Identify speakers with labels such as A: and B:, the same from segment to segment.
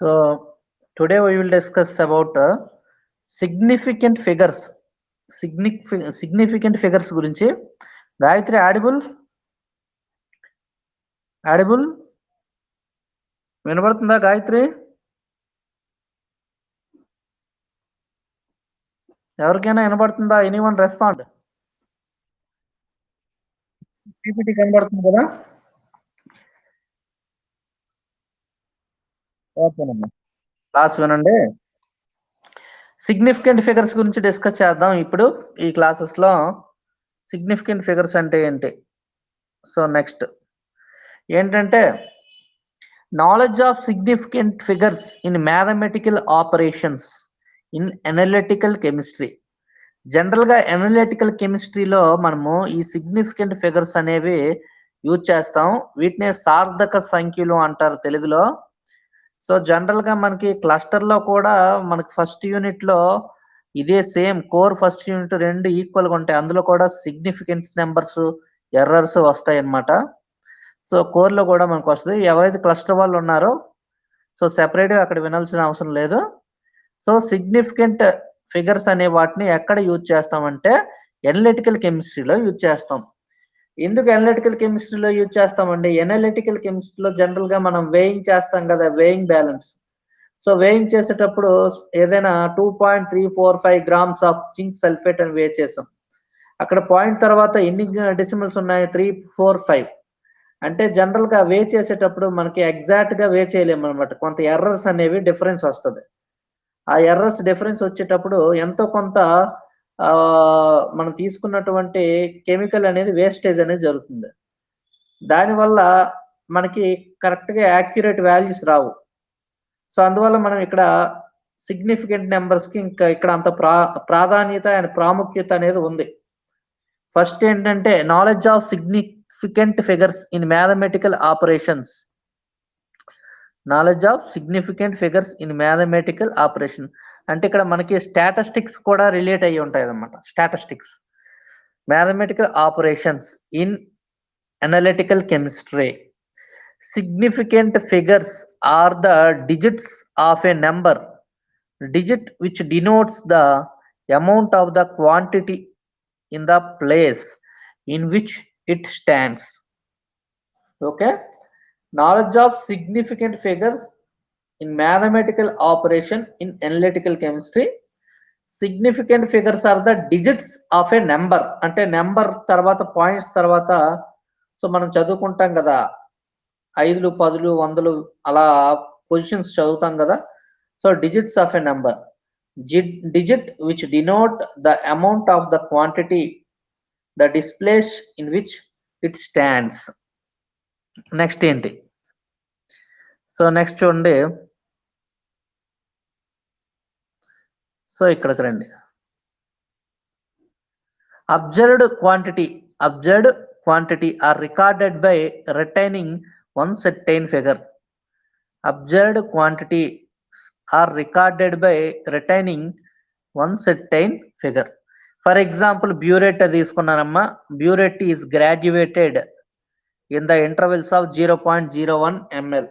A: So today we will discuss about significant figures. Significant figures గురించి. Gayatri audible వినబడుతుందా గాయత్రి? ఎవరికైనా వినబడుతుందా? Anyone respond? పీపీటీ కనబడుతుంది కదా? ఓకేనమ్మా, క్లాస్ వినండి. సిగ్నిఫికెంట్ ఫిగర్స్ గురించి డిస్కస్ చేద్దాం ఇప్పుడు ఈ క్లాసెస్లో. సిగ్నిఫికెంట్ ఫిగర్స్ అంటే ఏంటి? సో నెక్స్ట్ ఏంటంటే knowledge of significant figures in mathematical operations in analytical chemistry. జనరల్గా అనలిటికల్ కెమిస్ట్రీలో మనము ఈ సిగ్నిఫికెంట్ ఫిగర్స్ అనేవి యూజ్ చేస్తాం. వీటినే సార్థక సంఖ్యలు అంటారు తెలుగులో. సో జనరల్గా మనకి క్లస్టర్లో కూడా మనకి ఫస్ట్ యూనిట్లో ఇదే సేమ్ కోర్ ఫస్ట్ యూనిట్ రెండు ఈక్వల్గా ఉంటాయి. అందులో కూడా సిగ్నిఫికెన్స్ నెంబర్స్ ఎర్రర్స్ వస్తాయి అన్నమాట. సో కోర్లో కూడా మనకు వస్తుంది. ఎవరైతే క్లస్టర్ వాళ్ళు ఉన్నారో సో సెపరేట్గా అక్కడ వినాల్సిన అవసరం లేదు. సో సిగ్నిఫికెంట్ ఫిగర్స్ అనే వాటిని ఎక్కడ యూజ్ చేస్తామంటే ఎనలిటికల్ కెమిస్ట్రీలో యూజ్ చేస్తాం. ఎందుకు అనలిటికల్ కెమిస్ట్రీలో యూజ్ చేస్తామండి? ఎనలిటికల్ కెమిస్ట్రీలో జనరల్గా మనం వేయింగ్ చేస్తాం కదా, వేయింగ్ బ్యాలెన్స్. సో వేయింగ్ చేసేటప్పుడు ఏదైనా 2.345 grams ఆఫ్ జింక్ సల్ఫేట్ అని వే చేసాం. అక్కడ పాయింట్ తర్వాత ఎన్ని డెసిమల్స్ ఉన్నాయి? 345. అంటే జనరల్గా వే చేసేటప్పుడు మనకి ఎగ్జాక్ట్గా వే చేయలేము అనమాట. కొంత ఎర్రర్స్ అనేవి డిఫరెన్స్ వస్తుంది. ఆ ఎర్రర్స్ డిఫరెన్స్ వచ్చేటప్పుడు ఎంతో కొంత మనం తీసుకున్నటువంటి కెమికల్ అనేది వేస్టేజ్ అనేది జరుగుతుంది. దానివల్ల మనకి కరెక్ట్గా యాక్యురేట్ వాల్యూస్ రావు. సో అందువల్ల మనం ఇక్కడ సిగ్నిఫికెంట్ నెంబర్స్కి ఇంకా ఇక్కడ అంత ప్రాధాన్యత అండ్ ప్రాముఖ్యత అనేది ఉంది. ఫస్ట్ ఏంటంటే knowledge of significant figures in mathematical operations. Knowledge of significant figures in mathematical operation అంటే ఇక్కడ మనకి స్టాటిస్టిక్స్ కూడా రిలేట్ అయ్యి ఉంటాయి అన్నమాట. Statistics, mathematical operations in analytical chemistry. Significant figures are the digits of a number, digit which denotes the amount of the quantity in the place in which it stands. Okay, knowledge of significant figures in mathematical operation in analytical chemistry. Significant figures are the digits of a number. అంటే number తర్వాత points తర్వాత so మనం చదువుకుంటాం కదా, 5లు 10లు 100లు అలా positions చదువుతాం కదా. So digits of a number, digit which denote the amount of the quantity, the displace in which it stands. Next ఏంటి? సో నెక్స్ట్ చూడండి. సో ఇక్కడికి రండి. Observed quantity or recorded by retaining one certain figure. Observed quantity are recorded by retaining one certain figure. For example, burette తీసుకున్నానమ్మా. Burette is graduated in the intervals of 0.01 ml.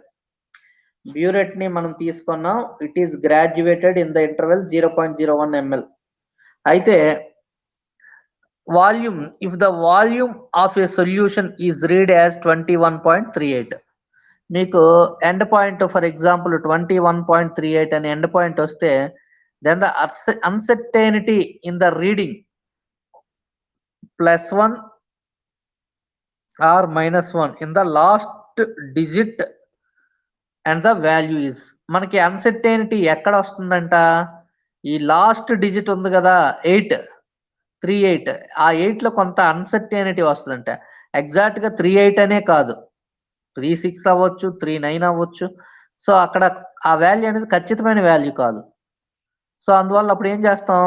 A: Burette ని మనం తీసుకున్నాం, it is graduated in the interval 0.01 ml. అయితే volume, if the volume of a solution is read as 21.38, మీకు end point for example 21.38 అని end point వస్తే then the uncertainty in the reading +1 or -1 in the last digit and the value is. మనకి uncertainty ఎక్కడ వస్తుందంట? ఈ last digit ఉంది కదా 38, ఆ 8లో కొంత అన్సర్టైనిటీ వస్తుందంట. ఎగ్జాక్ట్గా 38 అనే కాదు, 36 అవ్వచ్చు, 39 అవ్వచ్చు. సో అక్కడ ఆ వాల్యూ అనేది ఖచ్చితమైన వాల్యూ కాదు. సో అందువల్ల అప్పుడు ఏం చేస్తాం?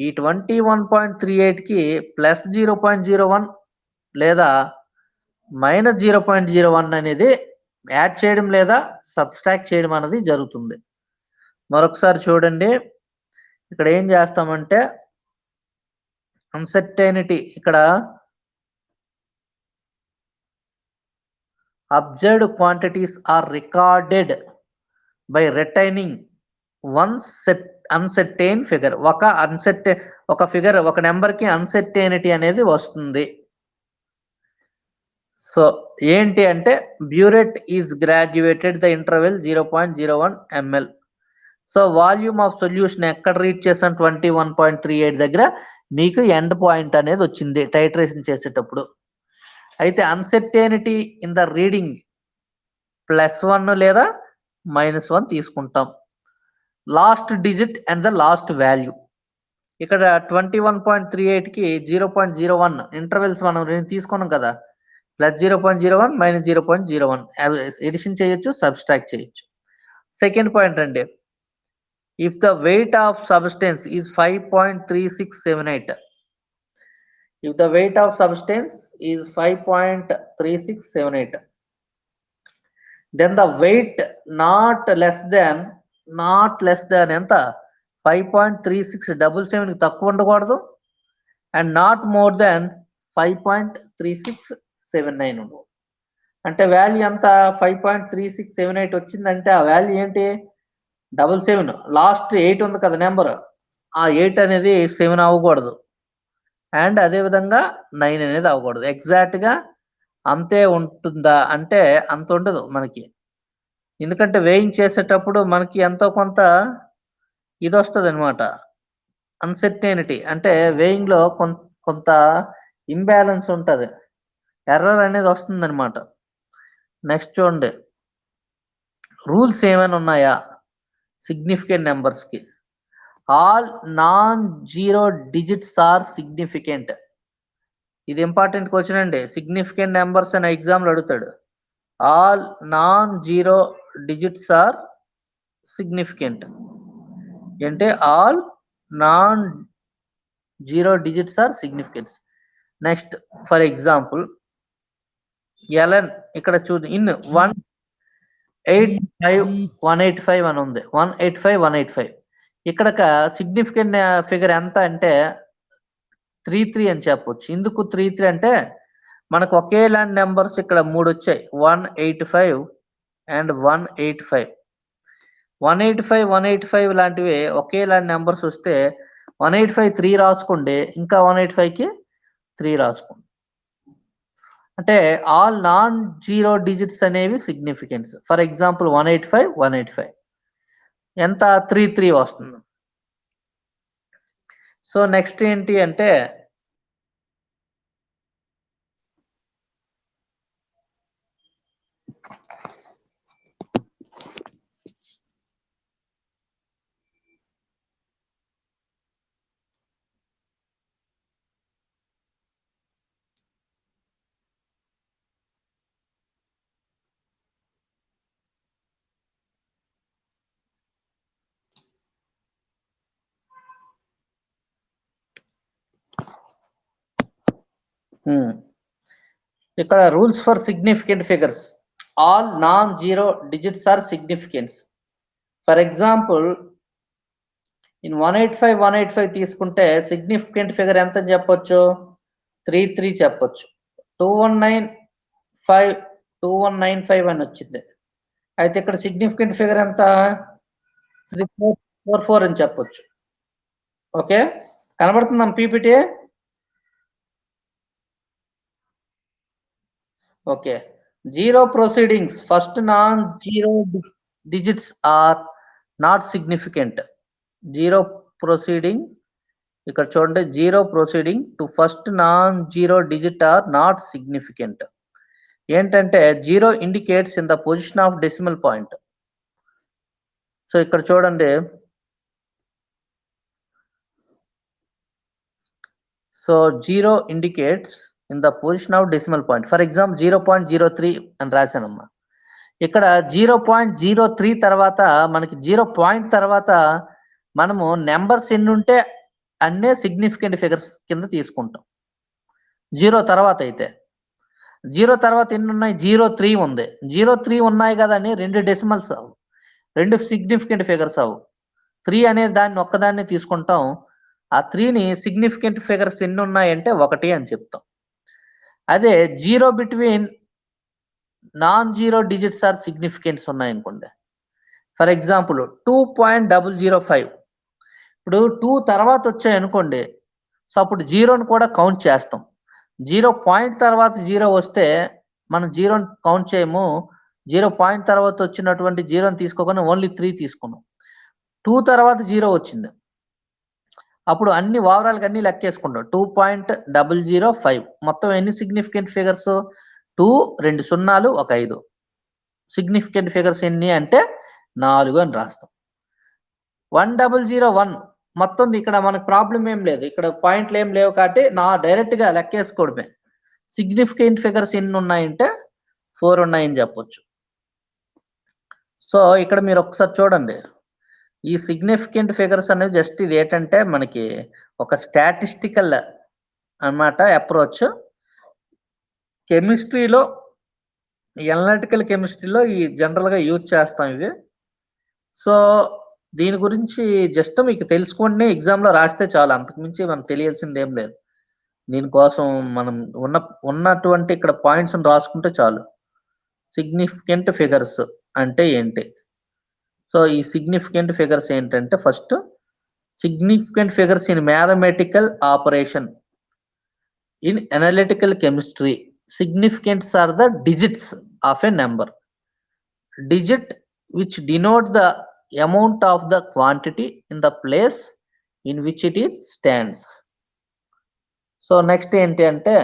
A: ఈ 21.38కి +0.01 లేదా -0.01 అనేది యాడ్ చేయడం లేదా సబ్స్ట్రాక్ట్ చేయడం అనేది జరుగుతుంది. మరొకసారి చూడండి. ఇక్కడ ఏం చేస్తామంటే అన్సర్టెనిటీ ఇక్కడ observed quantities are recorded by retaining one uncertain figure. ఒక ఫిగర్ ఒక నెంబర్కి అన్సర్టెనిటీ అనేది వస్తుంది. సో ఏంటి అంటే burette is graduated the interval 0.01 ml. So volume of solution ఎక్కడ రీచ్ చేసాం 21.38 దగ్గర మీకు ఎండ్ పాయింట్ అనేది వచ్చింది టైట్రేషన్ చేసేటప్పుడు. అయితే అన్సర్టెనిటీ ఇన్ ద రీడింగ్ +1 లేదా -1 తీసుకుంటాం. Last digit and the last value. ఇక్కడ 21.38కి 0.01 ఇంటర్వెల్స్ మనం తీసుకున్నాం కదా, +0.01 -0.01 ఎడిషన్ చేయొచ్చు, సబ్స్ట్రాక్ట్ చేయొచ్చు. సెకండ్ పాయింట్ అండి, if the weight of substance is 5.3678, if the weight of substance is 5.3678, then the weight not less than ఎంత 5.3677 తక్కువ ఉండకూడదు అండ్ నాట్ మోర్ దాన్ 5.3679 ఉండదు. అంటే వాల్యూ ఎంత 5.3678 వచ్చిందంటే ఆ వాల్యూ ఏంటి 77. లాస్ట్ 8 ఉంది కదా నెంబర్, ఆ 8 అనేది 7 అవ్వకూడదు అండ్ అదేవిధంగా 9 అనేది అవ్వకూడదు. ఎగ్జాక్ట్గా అంతే ఉంటుందా అంటే అంత ఉండదు మనకి, ఎందుకంటే వేయింగ్ చేసేటప్పుడు మనకి ఎంతో కొంత ఇది వస్తుంది అనమాట, అన్సర్టెనిటీ. అంటే వేయింగ్లో కొంత ఇంబ్యాలెన్స్ ఉంటుంది, ఎర్రర్ అనేది వస్తుంది అనమాట. నెక్స్ట్ చూడండి, రూల్స్ ఏమైనా ఉన్నాయా సిగ్నిఫికెంట్ నెంబర్స్కి. All non zero digits are significant. ఇది ఇంపార్టెంట్ క్వశ్చన్ అండి, సిగ్నిఫికెంట్ నెంబర్స్ అని ఎగ్జామ్లో అడుగుతాడు. All non zero digits are significant అంటే all non zero digits are significant. Next for example L N ఇక్కడ చూడు, ఇన్ 185 అని ఉంది, 185 ఇక్కడ సిగ్నిఫికెంట్ ఫిగర్ ఎంత అంటే 33 అని చెప్పొచ్చు. ఎందుకు 33 అంటే మనకు ఒకేలాంటి నెంబర్స్ ఇక్కడ 3 వచ్చాయి, 185 అండ్ 185. 185 లాంటివి ఒకేలాంటి నెంబర్స్ వస్తే 185 3 రాసుకోండి, ఇంకా 185కి 3 రాసుకోండి. అంటే ఆల్ నాన్ జీరో డిజిట్స్ అనేవి సిగ్నిఫికెన్స్. ఫర్ ఎగ్జాంపుల్ 185 ఎంత 33 వస్తుంది. సో నెక్స్ట్ ఏంటి అంటే ఇక్కడ rules for significant figures. All non zero digits are significance. For example in 185 తీసుకుంటే సిగ్నిఫికెంట్ ఫిగర్ ఎంత అని చెప్పొచ్చు, 33 చెప్పొచ్చు. 2195 అని వచ్చింది, అయితే ఇక్కడ సిగ్నిఫికెంట్ ఫిగర్ ఎంత 3444 అని చెప్పొచ్చు. ఓకే, కనబడుతుందా PPT? Okay, zero proceedings first non zero digits are not significant. Zero proceeding ఇక్కడ చూడండి, zero proceeding to first non zero digit are not significant. ఏంటంటే zero indicates in the position of decimal point. So ఇక్కడ చూడండి, so zero indicates in the position of decimal point. For example 0.03 అని రాశానమ్మా. ఇక్కడ 0.03 తర్వాత మనకి 0 point తర్వాత మనము numbers ఎన్ని ఉంటే అన్నే సిగ్నిఫికెంట్ ఫిగర్స్ కింద తీసుకుంటాం. 0 తర్వాత అయితే 0 తర్వాత ఎన్ని ఉన్నాయి, 03 ఉంది. 03 ఉన్నాయి కదా అని 2 డెసిమల్స్ అవు, 2 సిగ్నిఫికెంట్ ఫిగర్స్ అవు. 3 అనే దాన్ని ఒక్కదాన్ని తీసుకుంటాం. ఆ 3ని సిగ్నిఫికెంట్ ఫిగర్స్ ఎన్ని ఉన్నాయంటే 1 అని చెప్తాం. అదే 0 between non zero digits are significants ఉన్నాయనుకోండి. ఫర్ ఎగ్జాంపుల్ 2.005 ఇప్పుడు 2 తర్వాత వచ్చాయనుకోండి. సో అప్పుడు 0ని కూడా కౌంట్ చేస్తాం. 0 పాయింట్ తర్వాత 0 వస్తే మనం 0ని కౌంట్ చేయము. 0 పాయింట్ తర్వాత వచ్చినటువంటి 0ని తీసుకోకుండా ఓన్లీ 3 తీసుకున్నాం. 2 తర్వాత 0 వచ్చింది. అప్పుడు అన్ని ఓవరాల్‌గా అన్ని లెక్కేసుకుంటాం. 2.005 మొత్తం ఎన్ని సిగ్నిఫికెంట్ ఫిగర్స్? 2, 2 సున్నాలు, ఒక 5. సిగ్నిఫికెంట్ ఫిగర్స్ ఎన్ని అంటే 4 అని రాస్తాం. 1001 మొత్తం ఇక్కడ మనకు ప్రాబ్లమ్ ఏం లేదు. ఇక్కడ పాయింట్లు ఏం లేవు కాబట్టి డైరెక్ట్‌గా లెక్కేసుకోవడమే. సిగ్నిఫికెంట్ ఫిగర్స్ ఎన్ని ఉన్నాయంటే 4 ఉన్నాయని చెప్పొచ్చు. సో ఇక్కడ మీరు ఒకసారి చూడండి. ఈ సిగ్నిఫికెంట్ ఫిగర్స్ అనేవి జస్ట్ ఇది ఏంటంటే మనకి ఒక స్టాటిస్టికల్ అన్నమాట అప్రోచ్. కెమిస్ట్రీలో అనలిటికల్ కెమిస్ట్రీలో ఈ జనరల్‌గా యూజ్ చేస్తాం ఇవి. సో దీని గురించి జస్ట్ మీకు తెలుసుకొని ఎగ్జామ్‌లో రాస్తే చాలు. అంతకుమించి మనకు తెలియాల్సిందేం లేదు. దీనికోసం మనం ఉన్నటువంటి ఇక్కడ పాయింట్స్‌ని రాసుకుంటే చాలు. సిగ్నిఫికెంట్ ఫిగర్స్ అంటే ఏంటి? సో ఈ సిగ్నిఫికెంట్ ఫిగర్స్ ఏంటంటే first significant figures in mathematical operation. In analytical chemistry, significants are the digits of a number. Digit which denote the amount of the quantity in the place in which it is stands. So next enti ante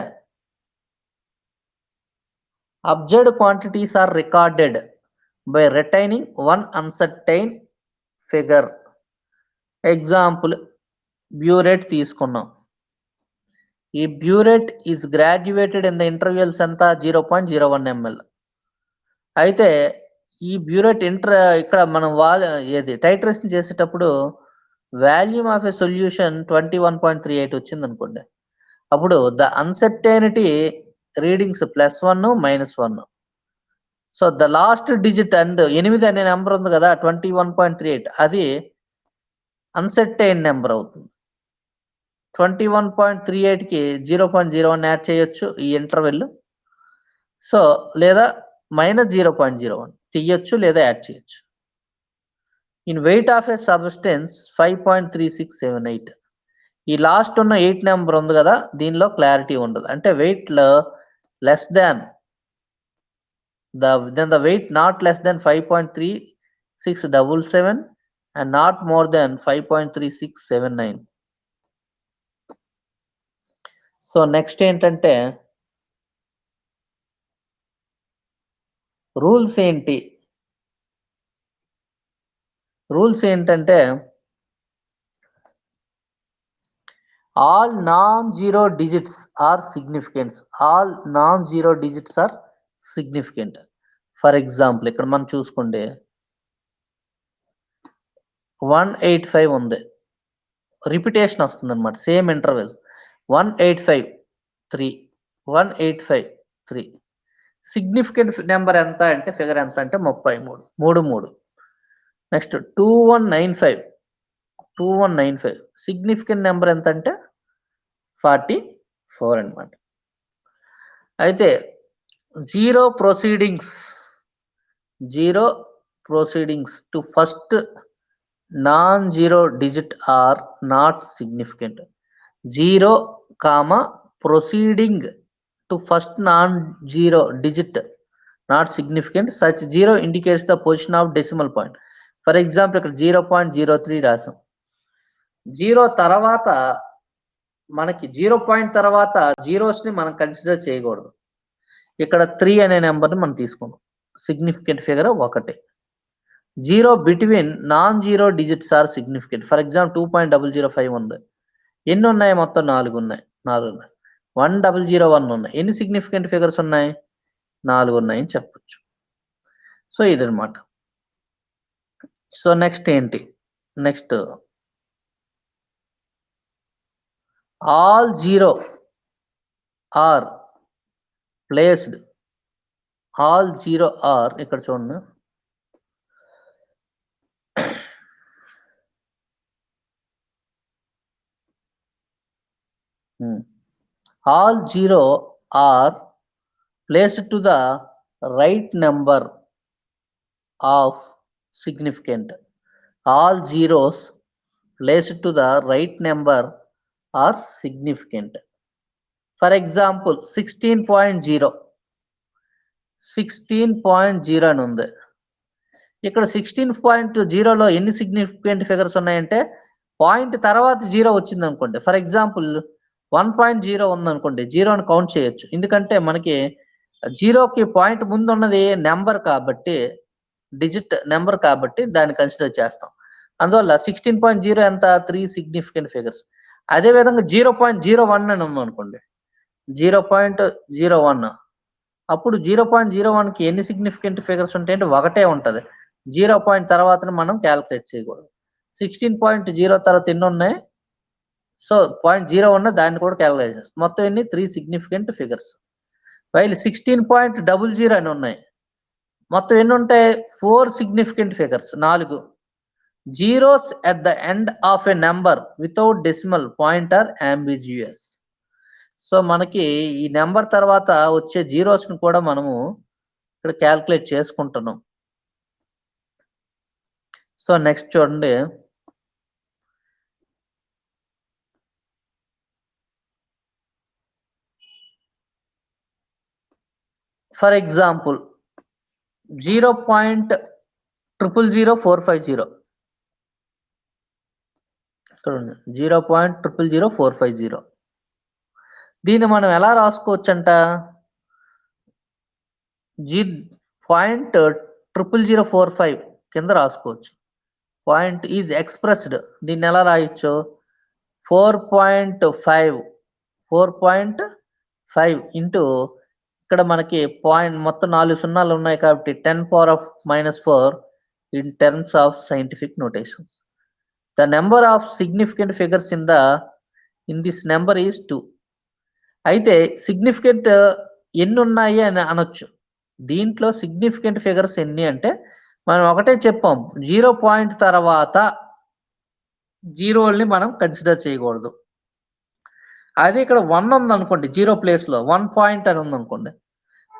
A: observed quantities are recorded by retaining one uncertain figure. Example burette తీసుకున్నాం. ఈ burette is graduated in the intervals ఎంత 0.01 ml. అయితే ఈ burette ఇక్కడ మనం titration చేసేటప్పుడు volume of a solution 21.38 వచ్చింది అనుకోండి. అప్పుడు the uncertainty readings +1, -1. So the last digit and 8 అనే నెంబర్ ఉంది కదా 21.38 అది అన్సర్టైన్ నెంబర్ అవుతుంది. 21.38కి 0.01 యాడ్ చేయొచ్చు ఈ ఇంటర్వెల్. సో లేదా -0.01 తీయొచ్చు లేదా యాడ్ చేయొచ్చు. In weight of a substance 5.3678. ఈ లాస్ట్ ఉన్న 8 నెంబర్ ఉంది కదా దీనిలో క్లారిటీ ఉండదు. అంటే weight less than the weight not less than 5.3677 and not more than 5.3679. So next ఏంటంటే రూల్స్ ఏంటి? రూల్స్ ఏంటంటే all non zero digits are significants. All non zero digits are significant. For example ఇక్కడ మనం చూసుకోండి 185 ఉంది. Repetition వస్తుంది అనమాట same interval 185 3 185 3. Significant number ఎంత అంటే ఫిగర్ ఎంత అంటే 33 33. నెక్స్ట్ 2195 సిగ్నిఫికెంట్ నెంబర్ ఎంత అంటే 44 అనమాట. అయితే zero proceedings to first non zero digit are not significant. 0, proceeding to first non zero digit not significant. Such 0 indicates the position of decimal point. For example ఇక్కడ 0.03 రాసాం. 0 తర్వాత మనకి 0 పాయింట్ తర్వాత జీరోస్ని మనం కన్సిడర్ చేయకూడదు. ఇక్కడ 3 అనే నెంబర్ని మనం తీసుకున్నాం. Significant figure 1. 0 between non zero digits are significant. For example 2.005 ఉంది. ఎన్ని ఉన్నాయి? మొత్తం 4 ఉన్నాయి. 1001 ఉన్నాయి. ఎన్ని సిగ్నిఫికెంట్ ఫిగర్స్ ఉన్నాయి? 4 ఉన్నాయని చెప్పొచ్చు. సో ఇదనమాట. సో నెక్స్ట్ ఏంటి? Next all zero are placed. All zero are ఇక్కడ చూడండి All 0 are placed to the right number of significant. All zeros placed to the right number are significant. For example, 16.0 అని ఉంది. ఇక్కడ 16.0లో ఎన్ని significant figures ఉన్నాయంటే point తర్వాత 0 వచ్చింది అనుకోండి. ఫర్ ఎగ్జాంపుల్ 1.0 ఉందనుకోండి, 0 కౌంట్ చేయొచ్చు. ఎందుకంటే మనకి 0కి పాయింట్ ముందు ఉన్నది నెంబర్ కాబట్టి, డిజిట్ నెంబర్ కాబట్టి దాన్ని కన్సిడర్ చేస్తాం. అందువల్ల 16.0 ఎంత? 3 సిగ్నిఫికెంట్ ఫిగర్స్. అదేవిధంగా 0.01 అని ఉందనుకోండి, 0.01 అప్పుడు 0.01కి ఎన్ని సిగ్నిఫికెంట్ ఫిగర్స్ ఉంటాయంటే ఒకటే ఉంటుంది. 0 పాయింట్ తర్వాత మనం క్యాలిక్యులేట్ చేయకూడదు. 16.0 తర్వాత ఎన్ని ఉన్నాయి? సో 0.0 ఉన్న దాన్ని కూడా క్యాలిక్యులేట్ చేస్తాం. మొత్తం ఎన్ని? 3 సిగ్నిఫికెంట్ ఫిగర్స్. వైల్ 16.00 అని ఉన్నాయి. మొత్తం ఎన్ని ఉంటాయి? 4 significant figures, 4 zeros at the end of a number without decimal point are ambiguous. So మనకి ఈ నెంబర్ తర్వాత వచ్చే జీరోస్ని కూడా మనము ఇక్కడ క్యాల్కులేట్ చేసుకుంటున్నాం. సో నెక్స్ట్ చూడండి, ఫర్ ఎగ్జాంపుల్ 0.000450 ఇక్కడ ఉంది, 0.000450. దీన్ని మనం ఎలా రాసుకోవచ్చు అంట? 0.0045 కింద రాసుకోవచ్చు. Point is expressed. దీన్ని ఎలా రాయొచ్చు? 4.5 ఇంటూ ఇక్కడ మనకి పాయింట్ మొత్తం 4 సున్నాలు ఉన్నాయి కాబట్టి 10⁻⁻⁴ in terms of scientific notations. The number of significant figures in this number is 2. అయితే సిగ్నిఫికెంట్ ఎన్ని ఉన్నాయి అని అనొచ్చు. దీంట్లో సిగ్నిఫికెంట్ ఫిగర్స్ ఎన్ని అంటే మనం ఒకటే చెప్పాం, 0 పాయింట్ తర్వాత జీరోల్ని మనం కన్సిడర్ చేయకూడదు. అదే ఇక్కడ 1 ఉందనుకోండి, 0 ప్లేస్లో 1 పాయింట్ అని ఉందనుకోండి,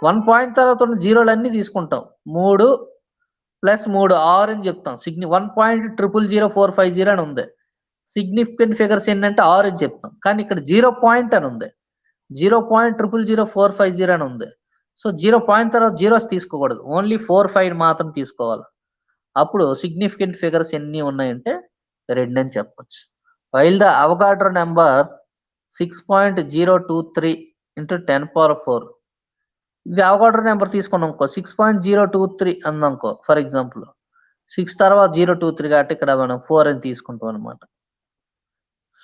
A: 1 పాయింట్ తర్వాత ఉన్న జీరోలన్నీ తీసుకుంటాం. 3 + 3 6 అని చెప్తాం. 1.000450 అని ఉంది. సిగ్నిఫికెంట్ ఫిగర్స్ ఏంటంటే 6 అని చెప్తాం. కానీ ఇక్కడ 0 పాయింట్ అని ఉంది, 0.000450 అని ఉంది. సో 0 పాయింట్ తర్వాత జీరోస్ తీసుకోకూడదు, ఓన్లీ 4, 5 మాత్రం తీసుకోవాలి. అప్పుడు సిగ్నిఫికెంట్ ఫిగర్స్ ఎన్ని ఉన్నాయంటే 2 అని చెప్పొచ్చు. While the Avogadro number 6.023 × 10⁴. ఇది అవగాడ్రో నెంబర్ తీసుకున్నాం అనుకో, 6.023 అందనుకో. ఫర్ ఎగ్జాంపుల్ 6 తర్వాత 023 కాబట్టి ఇక్కడ మనం 4 అని తీసుకుంటాం అనమాట.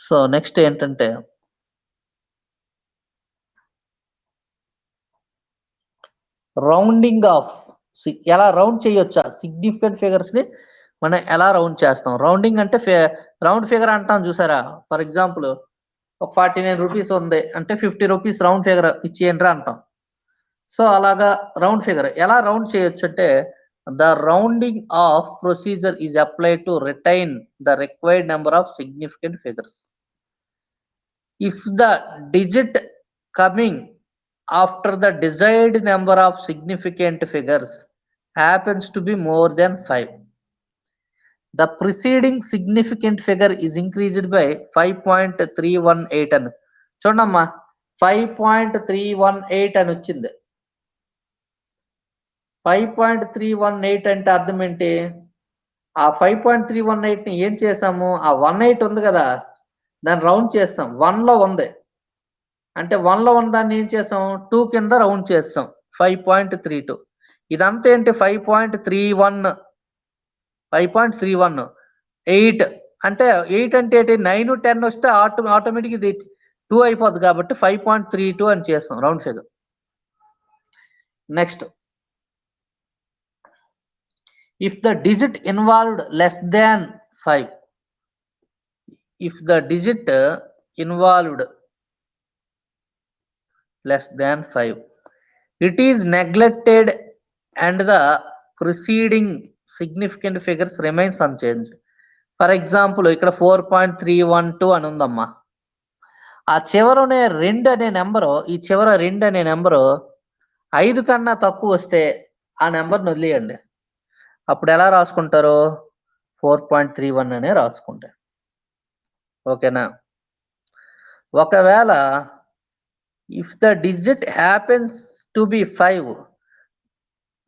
A: సో నెక్స్ట్ ఏంటంటే రౌండింగ్ ఆఫ్. ఎలా రౌండ్ చేయొచ్చా? సిగ్నిఫికెంట్ ఫిగర్స్ ని మనం ఎలా రౌండ్ చేస్తాం? రౌండింగ్ అంటే రౌండ్ ఫిగర్ అంటాం చూసారా. ఫర్ ఎగ్జాంపుల్ ఒక 49 రూపీస్ ఉంది అంటే 50 రూపీస్ రౌండ్ ఫిగర్ ఇచ్చేయండి అంటాం. సో అలాగా రౌండ్ ఫిగర్ ఎలా రౌండ్ చేయొచ్చు అంటే, the rounding off procedure is applied to retain the required number of significant figures. If the digit coming after the desired number of significant figures happens to be more than 5, the preceding significant figure is increased by 5.318 అని చూడమ్మా. 5.318 అని వచ్చింది. 5.318 అంటే అర్థం ఏంటి? ఆ 5.318ని ఏం చేసాము? ఆ 18 ఉంది కదా, దాన్ని రౌండ్ చేస్తాం. 1లో ఉంది అంటే 1లో ఉన్న దాన్ని ఏం చేసాం? 2 కింద రౌండ్ చేస్తాం. 5.32. ఇదంతా ఏంటి? 5.31. 8 అంటే 8 అంటే ఏంటి? 9, 10 వస్తే ఆటోమేటిక్ ఇది 2 అయిపోద్ది కాబట్టి 5.32 అని చేస్తాం round figure. Next, if the digit involved less than 5, if the digit involved less than 5, it is neglected and the preceding significant figures remains unchanged. For example, ఇక్కడ 4.312 అని ఉందమ్మా. ఆ చివరనే 2 అనే నెంబరు, ఈ చివర 2 అనే నెంబరు 5 కన్నా తక్కువ వస్తే ఆ నెంబర్‌ని వదిలేయండి. అప్పుడు ఎలా రాసుకుంటారు? 4.31 అనే రాసుకుంటారు. ఓకేనా? ఒకవేళ if the digit happens to be 5,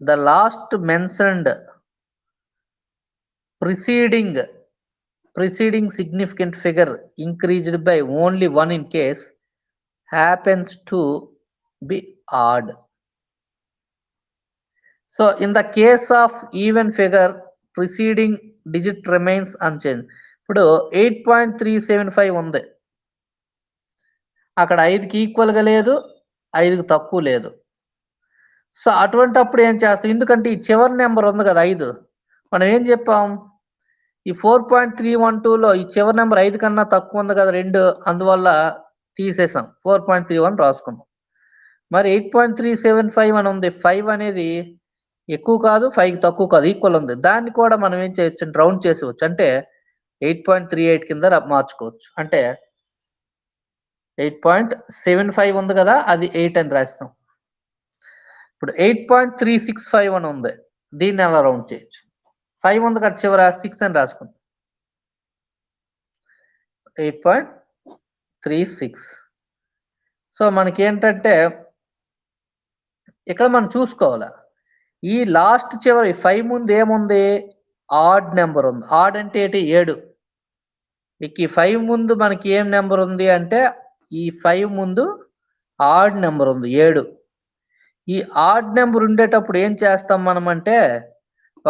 A: the last mentioned preceding significant figure increased by only 1 in case happens to be odd. So in the case of even figure, preceding digit remains unchanged. ఇప్పుడు 8.375 ఉంది. అక్కడ 5కి ఈక్వల్‌గా లేదు, 5కి తక్కువ లేదు. So అటువంటప్పుడు ఏం చేస్తాం? ఎందుకంటే ఈ చివరి నెంబర్ ఉంది కదా 5. మనం ఏం చెప్పాం? ఈ 4.312లో ఈ చివరి నెంబర్ 5 కన్నా తక్కువ ఉంది కదా 2, అందువల్ల తీసేసాం. 4.31 రాసుకున్నాం. మరి 8.375 అని ఉంది. 5 అనేది ఎక్కువ కాదు, 5కి తక్కువ కాదు, ఈక్వల్ ఉంది. దాన్ని కూడా మనం ఏం చేయొచ్చు? రౌండ్ చేసేయొచ్చు. అంటే 8.38 కింద మార్చుకోవచ్చు. అంటే 8.75 ఉంది కదా, అది 8 అని రాస్తాం. ఇప్పుడు 8.365 అని ఉంది. దీన్ని ఎలా రౌండ్ చేయొచ్చు? 5 ఉంది కదా చివర, 6 అని రాసుకుంటాం. 8.36. సో మనకేంటంటే ఇక్కడ మనం చూసుకోవాలా. ఈ లాస్ట్ చివరి 5 ముందు ఏముంది? ఆడ్ నెంబర్ ఉంది. ఆడ్ అంటే ఏంటి? 7. ఇక ఈ 5 ముందు మనకి ఏం నెంబర్ ఉంది అంటే, ఈ 5 ముందు ఆడ్ నెంబర్ ఉంది 7. ఈ ఆడ్ నెంబర్ ఉండేటప్పుడు ఏం చేస్తాం మనం అంటే,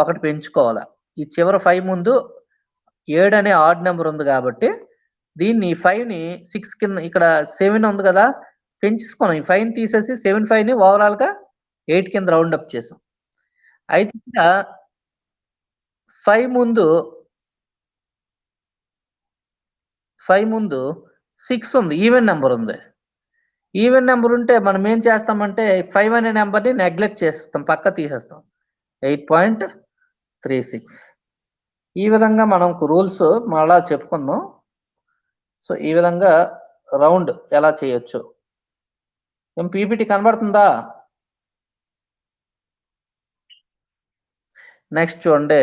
A: ఒకటి పెంచుకోవాలా. ఈ చివరి 5 ముందు 7 అనే ఆడ్ నెంబర్ ఉంది కాబట్టి, దీన్ని 5ని 6 కింద, ఇక్కడ 7 ఉంది కదా, పెంచేసుకున్నాం. ఈ 5ని తీసేసి 5ని ఓవరాల్‌గా 8 కింద రౌండ్ అప్ చేసాం. అయితే ఇక్కడ 5 ముందు 6 ఉంది. ఈవెన్ నంబర్ ఉంది. ఈవెన్ నంబర్ ఉంటే మనం ఏం చేస్తామంటే 5 అనే నంబర్‌ని నెగ్లెక్ట్ చేసేస్తాం. పక్కకు తీసేస్తాం. 8.36. ఈ విధంగా మనకు రూల్స్ మళ్ళా చెప్పుకుందాం. సో ఈ విధంగా రౌండ్ ఎలా చేయొచ్చు? ఏం పీపీటీ కనబడుతుందా? నెక్స్ట్ చూడండి.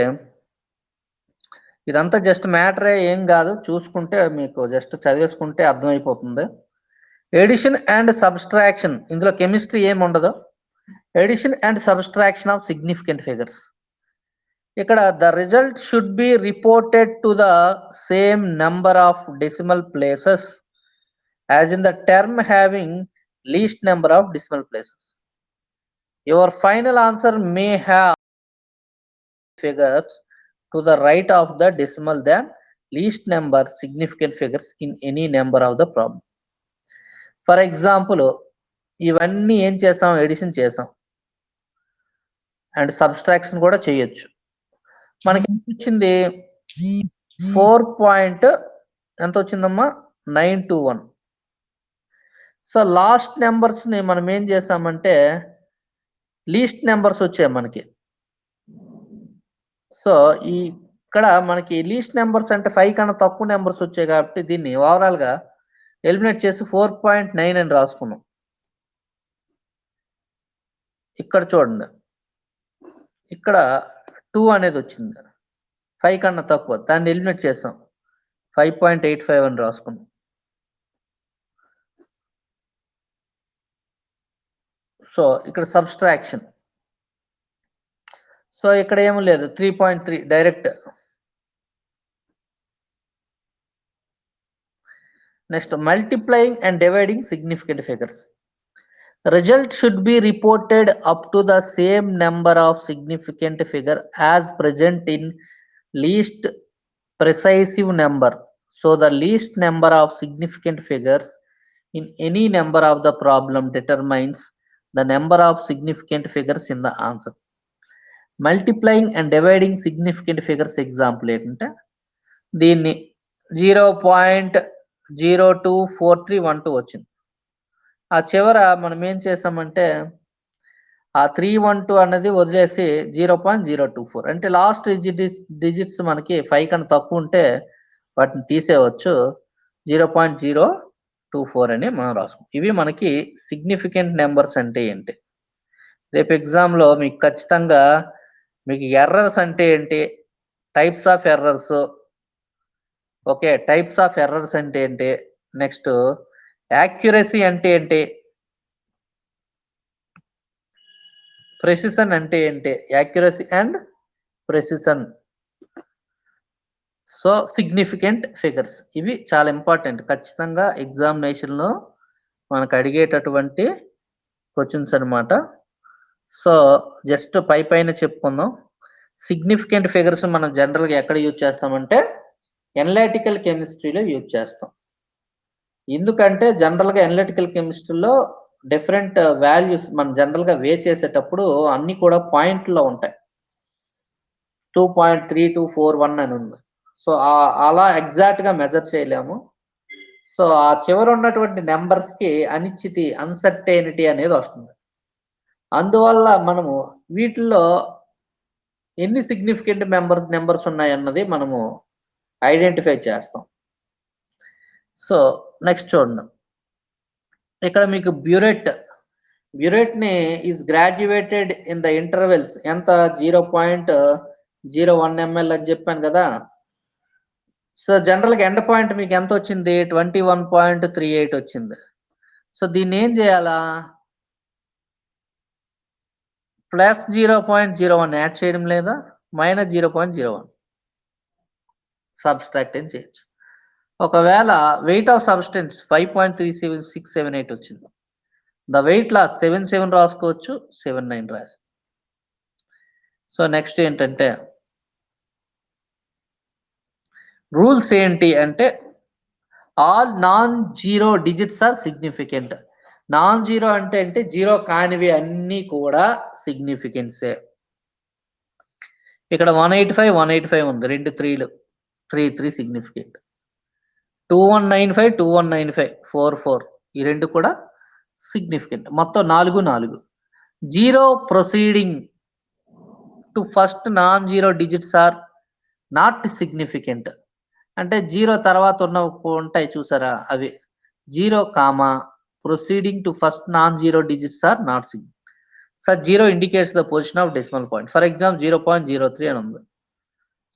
A: ఇదంతా జస్ట్ మ్యాటరే, ఏం కాదు. చూసుకుంటే మీకు జస్ట్ చదివేసుకుంటే అర్థమైపోతుంది. ఎడిషన్ అండ్ సబ్‌స్ట్రాక్షన్, ఇందులో కెమిస్ట్రీ ఏమి ఉండదు. Addition and subtraction of significant figures. ఇక్కడ the result should be reported to the same number of decimal places as in the term having least number of decimal places. Your final answer may have figures to the right of the decimal than least number significant figures in any number of the problem. For example, ఇవన్నీ ఏం చేసాం? Edition చేసాం and subtraction కూడా చేయొచ్చు. మనకి ఎంత వచ్చింది? 4. ఎంత వచ్చిందమ్మా? 921. సో లాస్ట్ నెంబర్స్‌ని మనం ఏం చేసామంటే లీస్ట్ నెంబర్స్ వచ్చాయి మనకి. సో ఇక్కడ మనకి లీస్ట్ నెంబర్స్ అంటే 5 కన్నా తక్కువ నెంబర్స్ వచ్చాయి కాబట్టి దీన్ని ఓవరాల్‌గా ఎలిమినేట్ చేసి 4.9 అని రాసుకున్నాం. ఇక్కడ చూడండి. ఇక్కడ 2 అనేది వచ్చింది. 5 కన్నా తక్కువ. దాన్ని ఎలిమినేట్ చేసాం. 5.85 అని రాసుకున్నాం. సో ఇక్కడ సబ్‌స్ట్రాక్షన్. సో ఇక్కడ ఏమీ లేదు. 3.3 direct. Next multiplying and dividing significant figures. Result should be reported up to the same number of significant figure as present in least precisive number. So the least number of significant figures in any number of the problem determines the number of significant figures in the answer. Multiplying and dividing significant figures example ఏంటంటే దీన్ని 0.024312 వచ్చింది. ఆ చివర మనం ఏం చేసామంటే ఆ 312 అన్నది వదిలేసి 0.024, అంటే లాస్ట్ డిజిట్స్ మనకి 5 కన్నా తక్కువ ఉంటే వాటిని తీసేయవచ్చు. 0.024 24 అని మనం రాసుకుంటాం. ఇవి మనకి సిగ్నిఫికెంట్ నెంబర్స్ అంటే ఏంటి? రేపు ఎగ్జామ్‌లో మీకు ఖచ్చితంగా మీకు ఎర్రర్స్ అంటే ఏంటి? Types of errors. Okay. Types of errors అంటే ఏంటి? నెక్స్ట్ యాక్యురసీ అంటే ఏంటి? ప్రెసిషన్ అంటే ఏంటి? Accuracy and precision. So, significant figures ఇవి చాలా ఇంపార్టెంట్. ఖచ్చితంగా ఎగ్జామినేషన్‌లో మనకు అడిగేటటువంటి క్వెషన్స్ అన్నమాట. సో, జస్ట్ పైన చెప్పుకుందాం. సిగ్నిఫికెంట్ ఫిగర్స్ మనం జనరల్‌గా ఎక్కడ యూజ్ చేస్తామంటే, అనలిటికల్ కెమిస్ట్రీలో యూజ్ చేస్తాం. ఎందుకంటే జనరల్‌గా అనలిటికల్ కెమిస్ట్రీలో డిఫరెంట్ వాల్యూస్ మనం జనరల్‌గా చేసేటప్పుడు అన్నీ కూడా పాయింట్‌లో ఉంటాయి. 2.3241 అని ఉంది. సో, అలా ఎగ్జాక్ట్‌గా మెజర్ చేయలేము. సో, ఆ చివర ఉన్నటువంటి నంబర్స్‌కి అన్సర్టెనిటీ అనేది వస్తుంది. అందువల్ల మనము వీటిల్లో ఎన్ని సిగ్నిఫికెంట్ నంబర్స్ ఉన్నాయన్నది మనము ఐడెంటిఫై చేస్తాం. సో, నెక్స్ట్ చూడండి. ఇక్కడ మీకు బ్యూరెట్‌ని is graduated in the intervals ఎంత 0.01 ఎంఎల్ అని చెప్పాను కదా! సో, జనరల్‌గా ఎండ్ పాయింట్ మీకు ఎంతొచ్చింది? 21.38 వచ్చింది. సో, దీన్నేం జేయాలా? ప్లస్ 0.01 యాడ్ చేయడం లేదా? మైనస్ 0.01 సబ్‌స్ట్రాక్ట్ అని చేయొచ్చు. ఒకవేళ వెయిట్ ఆఫ్ సబ్‌స్టెన్స్ 5.37678 వచ్చింది. ద వెయిట్ లాస్ 77 రాసుకోవచ్చు. 79 రాసి. సో, నెక్స్ట్ ఏంటంటే రూల్స్ ఏంటి అంటే all non zero digits are significant. Non zero అంటే జీరో కానివి అన్నీ కూడా సిగ్నిఫికెన్సే. ఇక్కడ 185, 185 ఉంది. 2 3లు. 3 సిగ్నిఫికెంట్. 2195, 2195, 44 ఈ 2 కూడా సిగ్నిఫికెంట్. మొత్తం 4. Zero proceeding to first non zero digits are not significant. అంటే 0 తర్వాత ఉన్నవి ఉంటాయి చూసారా? అవి. 0, proceeding to first non zero digits are not significant. Such 0 indicates the position of decimal point. For example, 0.03 అని ఉంది.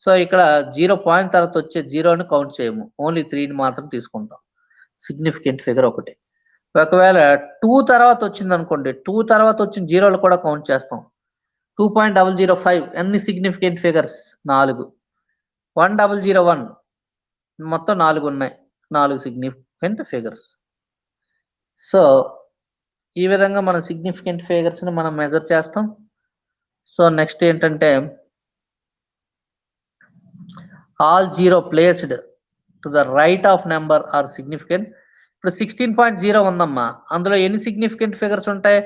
A: సో, ఇక్కడ 0 పాయింట్ తర్వాత వచ్చే 0ని కౌంట్ చేయము. ఓన్లీ 3ని మాత్రం తీసుకుంటాం. సిగ్నిఫికెంట్ ఫిగర్ ఒకటి. ఒకవేళ 2 తర్వాత వచ్చిందనుకోండి, 2 తర్వాత వచ్చిన జీరోలు కూడా కౌంట్ చేస్తాం. 2.005 ఎన్ని సిగ్నిఫికెంట్ ఫిగర్స్? 4. 1001 మొత్తం 4 ఉన్నాయి. 4 సిగ్నిఫికెంట్ ఫిగర్స్. సో, ఈ విధంగా మన సిగ్నిఫికెంట్ ఫిగర్స్‌ని మనం మెజర్ చేస్తాం. సో, నెక్స్ట్ ఏంటంటే all zero placed to the right of number are significant. ఇప్పుడు 16.0 ఉందమ్మా. అందులో ఎన్ని సిగ్నిఫికెంట్ ఫిగర్స్ ఉంటాయి?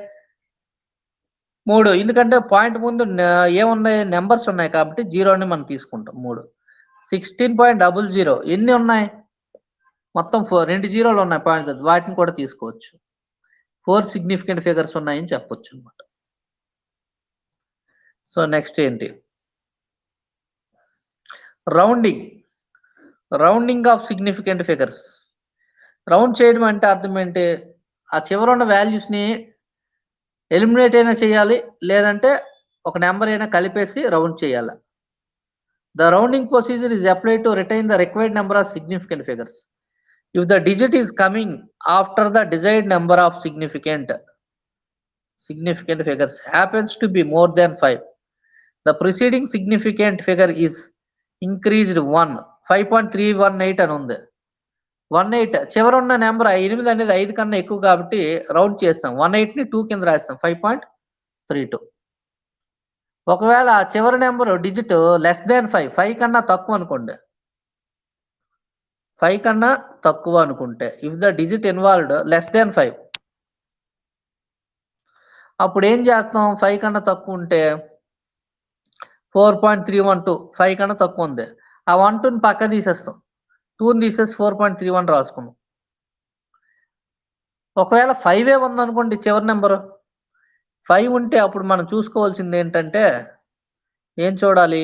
A: 3. ఎందుకంటే పాయింట్ ముందు ఏమున్నాయి? నంబర్స్ ఉన్నాయి కాబట్టి 0ని మనం తీసుకుంటాం 3. 16.00 ఎన్ని ఉన్నాయి? మొత్తం 2 జీరోలు ఉన్నాయి పాయింట్ వాటిని కూడా తీసుకోవచ్చు. 4 సిగ్నిఫికెంట్ ఫిగర్స్ ఉన్నాయని చెప్పొచ్చు అన్నమాట. సో, నెక్స్ట్ ఏంటి? Rounding off significant figures. Round చేయడం అంటే అర్థం ఏంటి? ఆ చివర ఉన్న వాల్యూస్‌ని ఎలిమినేట్ అయినా చేయాలి. లేదంటే ఒక నంబర్ అయినా కలిపేసి రౌండ్ చేయాల. The rounding procedure is applied to retain the required number of significant figures. If the digit is coming after the desired number of significant figures happens to be more than 5, the preceding significant figure is increased 1. 5.318 అని ఉంది. 18 చివరున్న number 8 అనేది 5 కన్నా ఎక్కువ కాబట్టి round చేస్తాం. 18ని 2 కింద రాస్తాం. 5.32. ఒకవేళ ఆ చివరి నెంబర్ డిజిట్ లెస్ దాన్ 5 కన్నా తక్కువ అనుకోండి. 5 కన్నా తక్కువ అనుకుంటే if the digit involved less than 5 అప్పుడు ఏం చేస్తాం? 5 కన్నా తక్కువ ఉంటే 4.312 5 కన్నా తక్కువ ఉంది. ఆ 12ని పక్క తీసేస్తాం. 2ని తీసేసి 4.31 రాసుకున్నాం. ఒకవేళ 5 ఉందనుకోండి చివరి నెంబరు. 5 ఉంటే అప్పుడు మనం చూసుకోవాల్సింది ఏంటంటే ఏం చూడాలి?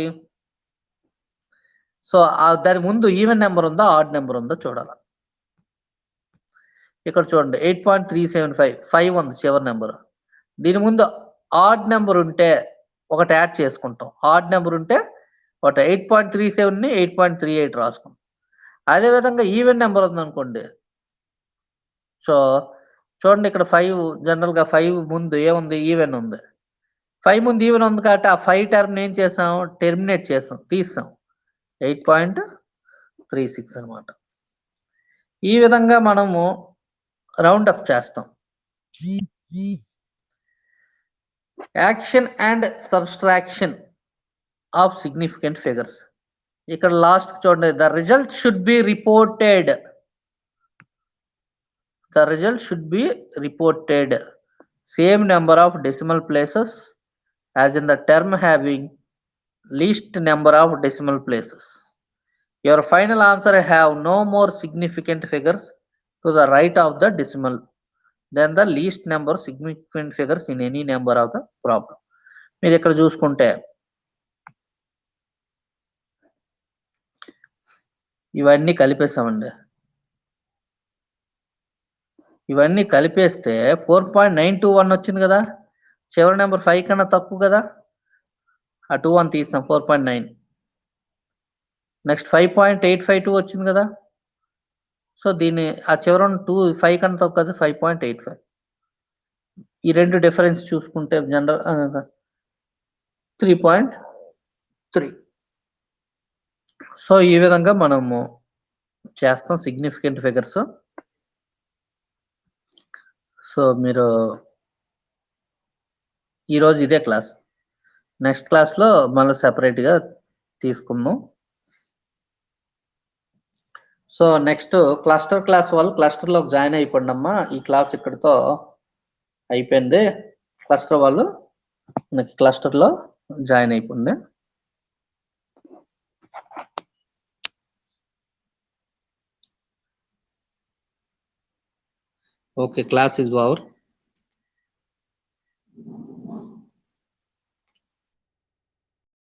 A: సో, దాని ముందు ఈవెన్ నెంబర్ ఉందా? ఆడ్ నెంబర్ ఉందో చూడాల. ఇక్కడ చూడండి 8.375 5 ఉంది చివరి నెంబర్. దీని ముందు ఆడ్ నెంబర్ ఉంటే ఒకటి యాడ్ చేసుకుంటాం. ఆడ్ నెంబర్ ఉంటే ఒకటి 8.37ని 8.38 రాసుకుంటాం. అదేవిధంగా ఈవెన్ నెంబర్ ఉందనుకోండి. సో చూడండి ఇక్కడ 5 జనరల్గా 5 ముందు ఏముంది ఈవెన్ ఉంది. 5 ముందు ఈవెన్ ఉంది కాబట్టి ఆ 5 టర్మ్ ఏం చేసాం టెర్మినేట్ చేసాం తీసాం 8.36 అనమాట. ఈ విధంగా మనము రౌండ్ అప్ చేస్తాం. Action and subtraction of significant figures. ఇక్కడ లాస్ట్ చూడండి the result should be reported. The result should be reported same number of decimal places as in the term having least number of decimal places. Your final answer have no more significant figures to the right of the decimal than the least number significant figures in any number of the problem. మీరు ఇక్కడ చూసుకుంటే ఇవన్నీ కలిపేసామండి. ఇవన్నీ కలిపేస్తే 4.921 వచ్చింది కదా. చివరి number 5 కన్నా తక్కువ కదా. ఆ 2 1 తీసాం 4.9. నెక్స్ట్ 5.852 వచ్చింది కదా. సో దీన్ని ఆ చివరి 5 కన్నా తక్కువ కదా 5.85. ఈ రెండు డిఫరెన్స్ చూసుకుంటే జనరల్ 3.3. సో ఈ విధంగా మనము చేస్తాం సిగ్నిఫికెంట్ ఫిగర్స్. సో మీరు ఈరోజు ఇదే క్లాస్. నెక్స్ట్ క్లాస్లో మళ్ళీ సెపరేట్గా తీసుకుందాం. సో నెక్స్ట్ క్లస్టర్ క్లాస్ వాళ్ళు క్లస్టర్లోకి జాయిన్ అయిపోండి అమ్మా. ఈ క్లాస్ ఇక్కడితో అయిపోయింది. క్లస్టర్ వాళ్ళు నెక్స్ట్ క్లస్టర్లో జాయిన్ అయిపోండి. Okay, class is over.